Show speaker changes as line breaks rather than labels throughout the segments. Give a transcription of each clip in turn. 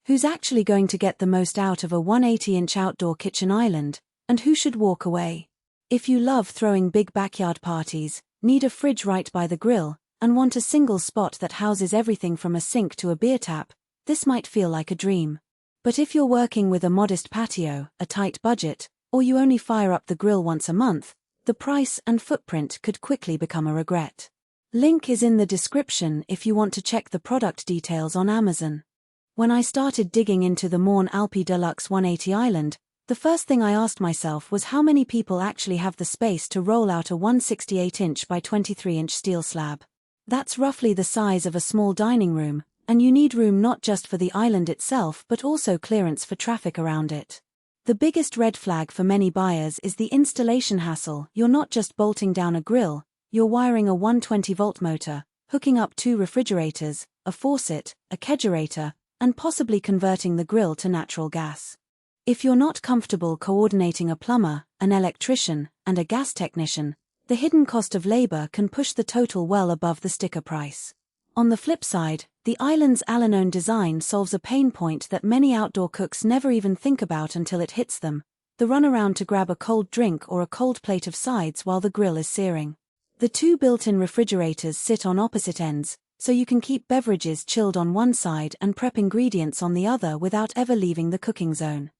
Who's actually going to get the most out of a 180-inch outdoor kitchen island, and who should walk away? If you love throwing big backyard parties, need a fridge right by the grill, and want a single spot that houses everything from a sink to a beer tap, this might feel like a dream. But if you're working with a modest patio, a tight budget, or you only fire up the grill once a month, the price and footprint could quickly become a regret. Link is in the description if you want to check the product details on Amazon. When I started digging into the Mont Alpi Deluxe 180 Island, the first thing I asked myself was how many people actually have the space to roll out a 168-inch by 23-inch steel slab. That's roughly the size of a small dining room, and you need room not just for the island itself but also clearance for traffic around it. The biggest red flag for many buyers is the installation hassle. You're not just bolting down a grill, you're wiring a 120-volt motor, hooking up 2 refrigerators, a faucet, a Kegerator, and possibly converting the grill to natural gas. If you're not comfortable coordinating a plumber, an electrician, and a gas technician, the hidden cost of labor can push the total well above the sticker price. On the flip side, the island's all-in-one design solves a pain point that many outdoor cooks never even think about until it hits them: the runaround to grab a cold drink or a cold plate of sides while the grill is searing. The 2 built-in refrigerators sit on opposite ends, so you can keep beverages chilled on one side and prep ingredients on the other without ever leaving the cooking zone.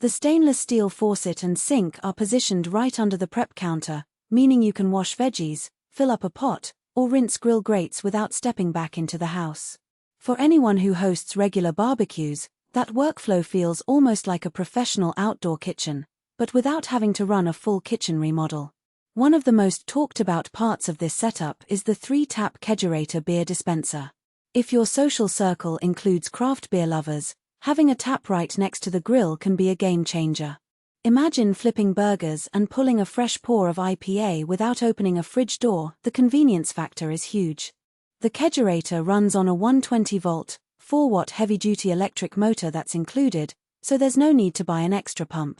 The stainless steel faucet and sink are positioned right under the prep counter, meaning you can wash veggies, fill up a pot, or rinse grill grates without stepping back into the house. For anyone who hosts regular barbecues, that workflow feels almost like a professional outdoor kitchen, but without having to run a full kitchen remodel. One of the most talked about parts of this setup is the 3-tap Kegerator beer dispenser. If your social circle includes craft beer lovers, having a tap right next to the grill can be a game changer. Imagine flipping burgers and pulling a fresh pour of IPA without opening a fridge door. The convenience factor is huge. The Kegerator runs on a 120-volt, 4-watt heavy-duty electric motor that's included, so there's no need to buy an extra pump.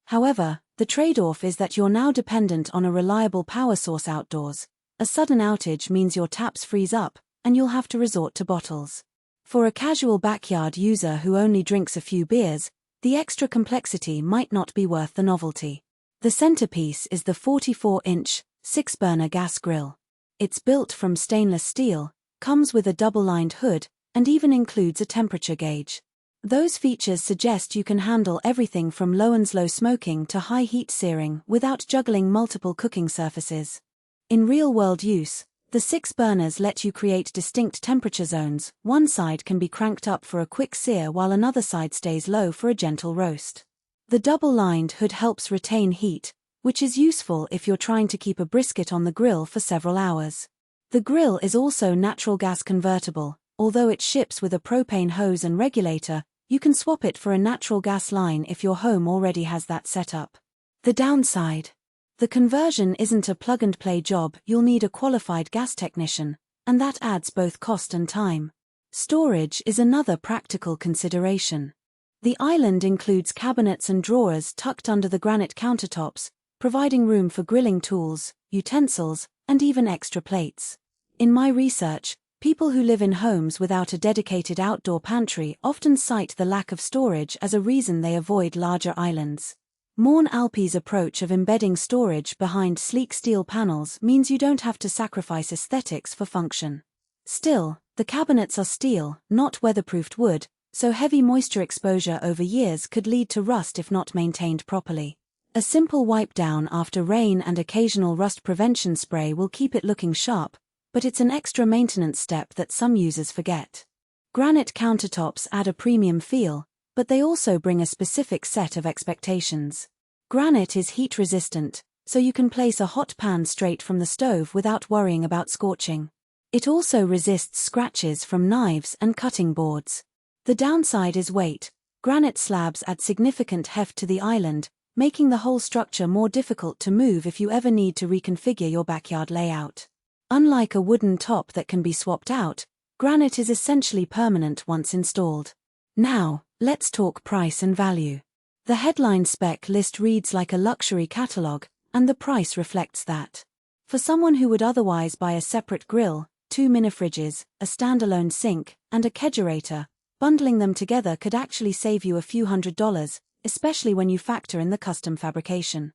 However, the trade-off is that you're now dependent on a reliable power source outdoors. A sudden outage means your taps freeze up, and you'll have to resort to bottles. For a casual backyard user who only drinks a few beers, the extra complexity might not be worth the novelty. The centerpiece is the 44-inch, 6-burner gas grill. It's built from stainless steel, comes with a double-lined hood, and even includes a temperature gauge. Those features suggest you can handle everything from low smoking to high-heat searing without juggling multiple cooking surfaces. In real-world use, the 6 burners let you create distinct temperature zones. One side can be cranked up for a quick sear while another side stays low for a gentle roast. The double-lined hood helps retain heat, which is useful if you're trying to keep a brisket on the grill for several hours. The grill is also natural gas convertible. Although it ships with a propane hose and regulator, you can swap it for a natural gas line if your home already has that set up. The downside: the conversion isn't a plug-and-play job. You'll need a qualified gas technician, and that adds both cost and time. Storage is another practical consideration. The island includes cabinets and drawers tucked under the granite countertops, providing room for grilling tools, utensils, and even extra plates. In my research, people who live in homes without a dedicated outdoor pantry often cite the lack of storage as a reason they avoid larger islands. Mont Alpi's approach of embedding storage behind sleek steel panels means you don't have to sacrifice aesthetics for function. Still, the cabinets are steel, not weatherproofed wood, so heavy moisture exposure over years could lead to rust if not maintained properly. A simple wipe down after rain and occasional rust prevention spray will keep it looking sharp, but it's an extra maintenance step that some users forget. Granite countertops add a premium feel, but they also bring a specific set of expectations. Granite is heat-resistant, so you can place a hot pan straight from the stove without worrying about scorching. It also resists scratches from knives and cutting boards. The downside is weight. Granite slabs add significant heft to the island, making the whole structure more difficult to move if you ever need to reconfigure your backyard layout. Unlike a wooden top that can be swapped out, granite is essentially permanent once installed. Now, let's talk price and value. The headline spec list reads like a luxury catalog, and the price reflects that. For someone who would otherwise buy a separate grill, 2 mini-fridges, a standalone sink, and a Kegerator, Bundling them together could actually save you a few $100s, especially when you factor in the custom fabrication.